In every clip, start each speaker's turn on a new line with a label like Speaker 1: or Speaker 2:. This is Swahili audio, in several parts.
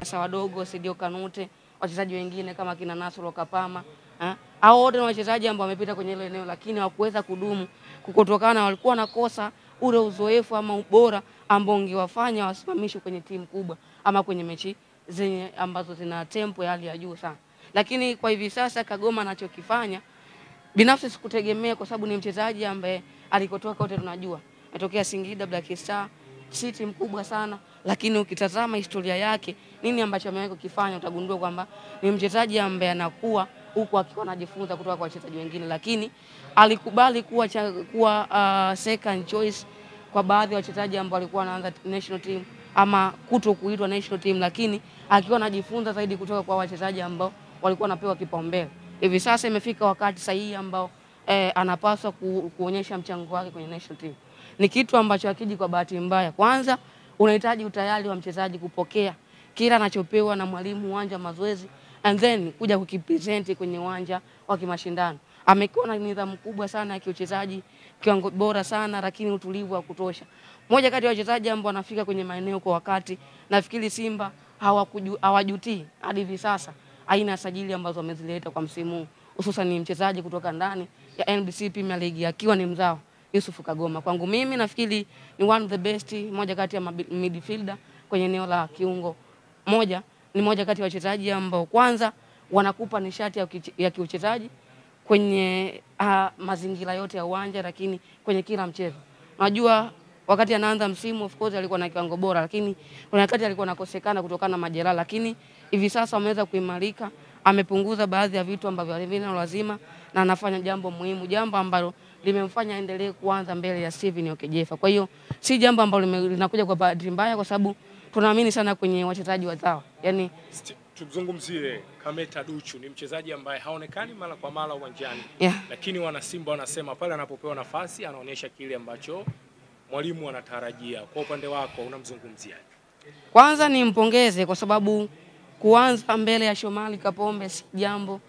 Speaker 1: Sasa wadogo Sidio Kanute, wachezaji wengine kama kina Nasoro Kapama, hao wote ni wachezaji ambao wamepita kwenye ile eneo lakini hawakuweza kudumu kutokana walikuwa nakosa ule uzoefu ama ubora ambao ungewafanya wasimamishwe kwenye timu kubwa ama kwenye mechi zenye ambazo zina tempo ya hali ya juu sana. Lakini kwa hivi sasa Kagoma anachokifanya binafsi sikutegemea kwa sababu ni mchezaji ambaye alikotoka wote tunajua. Ametokea Singida Black Star, si timu kubwa sana, lakini ukitazama historia yake, nini ambacho amewahi kukifanya utagundua kwamba ni mchezaji ambaye anakuwa huko akiwa anajifunza kutoka kwa wachezaji wengine, lakini alikubali kuwa second choice kwa baadhi ya wachezaji ambao walikuwa wanaanza national team ama kutokuitwa national team, lakini akiwa anajifunza zaidi kutoka kwa wachezaji ambao walikuwa wanapewa kipaumbele. Hivi sasa imefika wakati sahihi ambao anapaswa kuonyesha mchango wake kwenye national team. Ni kitu ambacho hakiji kwa bahati mbaya. Kwanza unahitaji utayari wa mchezaji kupokea kila anachopewa na mwalimu uwanja mazoezi and then kuja kukipresent kwenye uwanja wa kimashindano. Amekuwa na nidhamu kubwa sana ya kiuchezaji, kiwango bora sana lakini utulivu wa kutosha. Mmoja kati ya wachezaji ambao wanafika kwenye maeneo kwa wakati, nafikiri Simba hawajutii hadi hivi sasa aina sajili ambazo wamezileta kwa msimu huu. Hususan ni mchezaji kutoka ndani ya NBC Premier League akiwa ni mzao Yusuf Kagoma. Kwangu mimi nafikiri ni one of the best, moja kati ya midfielder kwenye eneo la kiungo. Ni moja kati ya wachezaji ambao kwanza wanakupa nishati ya kiuchezaji kwenye mazingira yote ya uwanja lakini kwenye kila mchezo. Unajua wakati anaanza msimu of course alikuwa na kiwango bora lakini kuna wakati alikuwa anakosekana kutokana na majeraha, lakini hivi sasa ameweza kuimarika, amepunguza baadhi ya vitu ambavyo alivyo lazima na anafanya jambo muhimu, jambo ambalo limemfanya aendelee kuanza mbele ya Steven Okejefa. Kwa hiyo si jambo ambalo linakuja kwa bahati mbaya kwa sababu tunaamini sana kwenye wachezaji wazao. Yaani
Speaker 2: tuzungumzie Kameta Duchu, ni mchezaji ambaye haonekani mara kwa mara uwanjani. Lakini wana Simba wanasema pale anapopewa nafasi anaonyesha kile ambacho mwalimu anatarajia. Kwa upande wako unamzungumziaje?
Speaker 1: Kwanza nimpongeze kwa sababu kuanza mbele ya Shomari Kapombe si jambo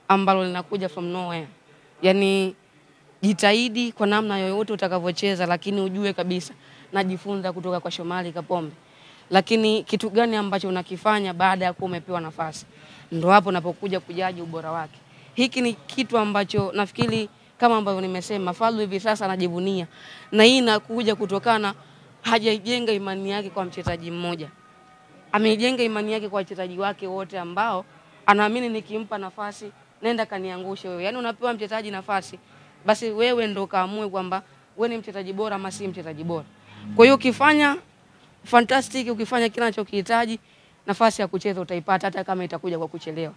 Speaker 1: ambalo linakuja from nowhere. Yaani jitahidi kwa namna yoyote utakavyocheza lakini ujue kabisa najifunza kutoka kwa Shomari Kapombe. Lakini kitu gani ambacho unakifanya baada ya kuwa umepewa nafasi? Ndio hapo unapokuja kujaji ubora wake. Hiki ni kitu ambacho nafikiri kama ambavyo nimesema Fadlu hivi sasa anajivunia. Na hii inakuja kutokana hajajenga imani yake kwa mchezaji mmoja. Amejenga imani yake kwa wachezaji wake wote ambao anaamini nikimpa nafasi nenda kaniangushe wewe. Yaani unapewa mchezaji nafasi basi wewe ndo kaamue kwamba wewe ni mchezaji bora ama si mchezaji bora. Kwa hiyo ukifanya fantastic, ukifanya kila unachokihitaji nafasi ya kucheza utaipata hata kama itakuja kwa kuchelewa.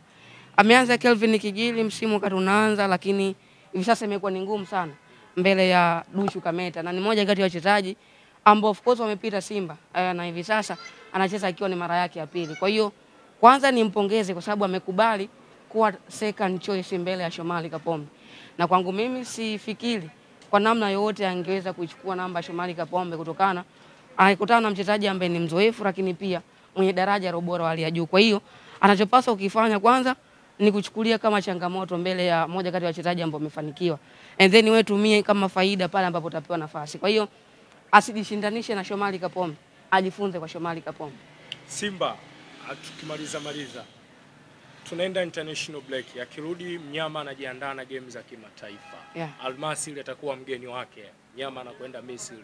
Speaker 1: Ameanza Kelvin Kigili msimu wakati unaanza lakini hivi sasa imekuwa ni ngumu sana mbele ya Duchu Kameta na ni moja kati ya wachezaji ambao of course wamepita Simba na hivi sasa anacheza ikiwa ni mara yake ya pili. Kwa hiyo kwanza nimpongeze kwa sababu amekubali kuwa second choice mbele ya Shomari Kapombe. Na kwangu mimi sifikiri kwa namna yote angeweza kuichukua namba Shomari Kapombe kutokana anakutana na mchezaji ambaye ni mzoefu lakini pia mwenye daraja la ubora wa hali ya juu. Kwa hiyo anachopaswa kukifanya kwanza ni kuchukulia kama changamoto mbele ya moja kati ya wachezaji ambao wamefanikiwa. And then wewe tumie kama faida pale ambapo utapewa nafasi. Kwa hiyo asijishindanishe na Shomari Kapombe, ajifunze kwa Shomari Kapombe.
Speaker 2: Simba tukimaliza tunaenda international break. Akirudi Mnyama anajiandaa na game za kimataifa. Almasri atakuwa mgeni wake. Mnyama anakwenda Misri.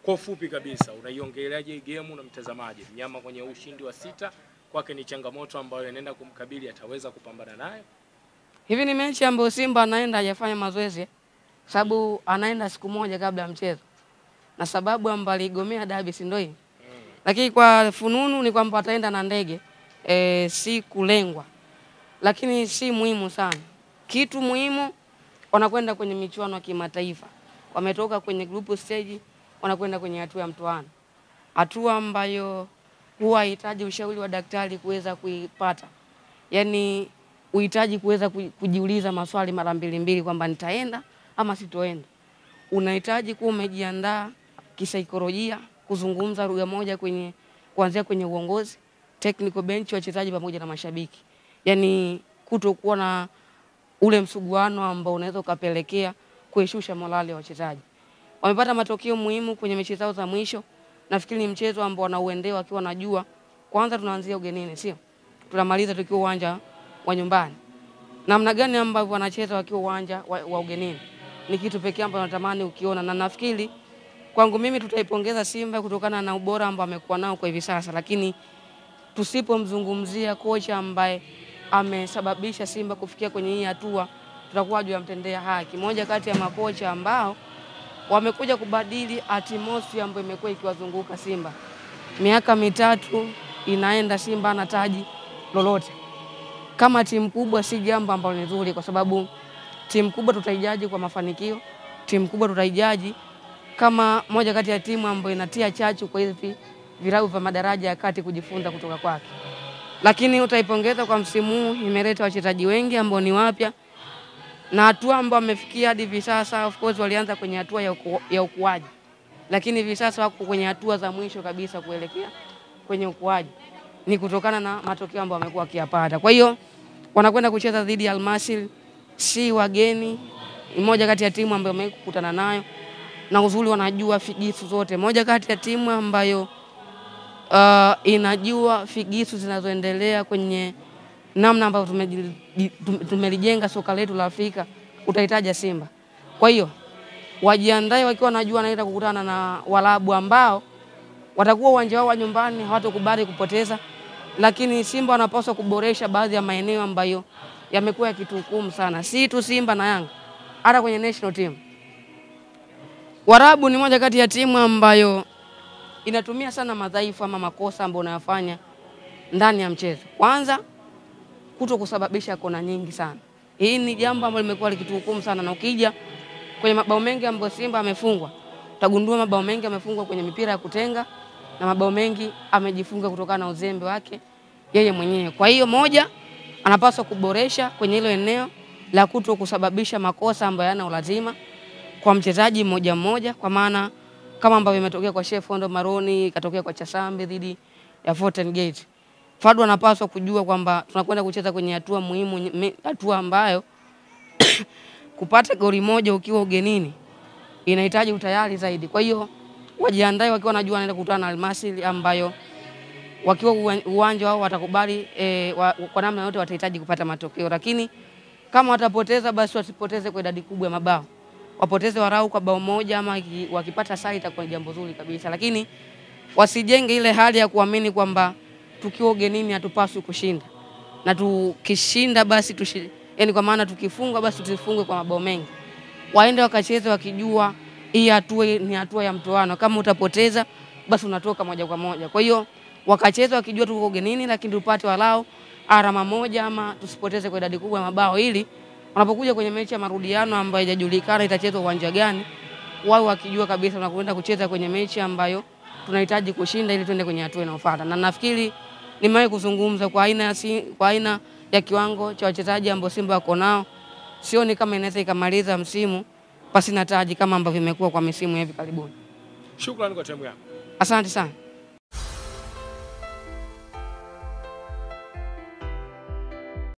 Speaker 2: Kwa ufupi kabisa unaiongeleaje hii game na mtazamaji? Mnyama kwenye ushindi wa 6 kwake ni changamoto ambayo inaenda kumkabili, ataweza kupambana nayo?
Speaker 1: Hivi ni mechi ambayo Simba anaenda hajafanya mazoezi sababu anaenda siku moja kabla ya mchezo. Na sababu ambayo aligomea dabi si ndio hii. Lakini kwa fununu ni kwamba ataenda na ndege si kulengwa. Lakini si muhimu sana. Kitu muhimu wanakwenda kwenye michuano ya kimataifa. Wametoka kwenye group stage wanakwenda kwenye hatua ya mtoano. Hatua ambayo huwa inahitaji ushauri wa daktari kuweza kuipata. Yaani unahitaji kuweza kujiuliza maswali mara mbili kwamba nitaenda ama sitoenda. Unahitaji kuwa umejiandaa kisaikolojia kuzungumza lugha moja kuanzia kwenye uongozi, technical bench, wachezaji pamoja na mashabiki. Yaani kutokuwa na ule msuguano ambao unaweza kupelekea kuishusha morale ya wachezaji. Wamepata matokeo muhimu kwenye mechi zao za mwisho. Nafikiri ni mchezo ambao wanauendea wakiwa wanajua kwanza tunaanzia ugenini, sio? Tunamaliza tukiwa uwanja wa nyumbani. Namna gani ambavyo wanacheza wakiwa uwanja wa ugenini ni kitu pekee ambacho natamani ukiona, na nafikiri kwangu mimi tutaipongeza Simba kutokana na ubora ambao amekuwa nao kwa hivi sasa, lakini tusipomzungumzia kocha ambaye amesababisha Simba kufikia kwenye hii hatua, tutakuwa hujamtendea haki. Moja kati ya makocha ambao wamekuja kubadili atmosphere ambayo imekuwa ikiwazunguka Simba. Miaka 3 inaenda Simba na taji lolote. Kama timu kubwa si jambo ambalo ni nzuri, kwa sababu timu kubwa tutaijaji kwa mafanikio, timu kubwa tutaijaji kama moja kati ya timu ambayo inatia chachu kwa hivi vilabu vya madaraja ya kati kujifunza kutoka kwake. Lakini utaipongeza kwa msimu huu, imeleta wachezaji wengi ambao ni wapya na hatua ambao wamefikia hadi hivi sasa. Of course walianza kwenye hatua ya ukuaji, lakini hivi sasa wako kwenye hatua za mwisho kabisa kuelekea kwenye ukuaji. Ni kutokana na matokeo ambayo wamekuwa wakiyapata. Kwa hiyo wanakwenda kucheza dhidi ya Al Masry, si wageni, ni moja kati ya timu ambayo wamekutana nayo na uzuri wanajua figisu zote. Moja kati ya timu ambayo inajua figisu zinazoendelea kwenye namna ambavyo tumelijenga soka letu la Afrika, utahitaji Simba. Kwa hiyo wajiandae wakiwa wanajua wanaenda kukutana na Waarabu ambao watakuwa uwanja wao wa nyumbani, hawatakubali kupoteza, lakini Simba wanapaswa kuboresha baadhi ya maeneo ambayo yamekuwa yakituhukumu sana. Si tu Simba na Yanga, hata kwenye national team. Waarabu ni moja kati ya timu ambayo inatumia sana madhaifu ama makosa ambayo unayofanya ndani ya mchezo. Kwanza, kutokusababisha kona nyingi sana. Hii ni jambo ambalo limekuwa likituhukumu sana, na ukija kwenye mabao mengi ambayo Simba amefungwa, utagundua mabao mengi amefungwa kwenye mipira ya kutenga na mabao mengi amejifunga kutokana na uzembe wake yeye mwenyewe. Kwa hiyo moja, anapaswa kuboresha kwenye hilo eneo la kutokusababisha makosa ambayo yana ulazima kwa mchezaji mmoja mmoja, kwa maana kama ambavyo imetokea kwa Chef Fondo Maroni, ikatokea kwa Chasambi dhidi ya Fountain Gate. Fadu anapaswa kujua kwamba tunakwenda kucheza kwenye hatua muhimu, hatua ambayo kupata goli moja ukiwa ugenini inahitaji utayari zaidi. Kwa hiyo wajiandae wakiwa wanajua wanaenda kukutana na Al Masry ambayo wakiwa uwanja wao watakubali kwa namna yote watahitaji kupata matokeo, lakini kama watapoteza basi wasipoteze kwa idadi kubwa ya mabao. Wapoteze warau kwa bao moja, ama wakipata sare itakuwa jambo zuri kabisa, lakini wasijenge ile hali ya kuamini kwamba tukiwa ugenini hatupaswi kushinda. Na tukishinda basi yani kwa maana tukifunga basi tusifungwe kwa mabao mengi. Waende wakacheze wakijua hii hatua ni hatua ya mtoano. Kama utapoteza basi unatoka moja kwa moja. Kwa hiyo wakacheze wakijua tuko ugenini, lakini tupate walao alama moja ama tusipoteze kwa idadi kubwa ya mabao, ili wanapokuja kwenye mechi ya marudiano ambayo haijajulikana itachezwa uwanja gani, wao wakijua kabisa tunakwenda kucheza kwenye mechi ambayo tunahitaji kushinda ili tuende kwenye hatua inayofuata. Na nafikiri nimewahi kuzungumza kwa aina ya kiwango cha wachezaji ambao Simba wako nao, sioni kama inaweza ikamaliza msimu pasi na taji kama ambavyo imekuwa kwa misimu hivi karibuni.
Speaker 2: Shukrani kwa timu yako.
Speaker 1: Asante sana.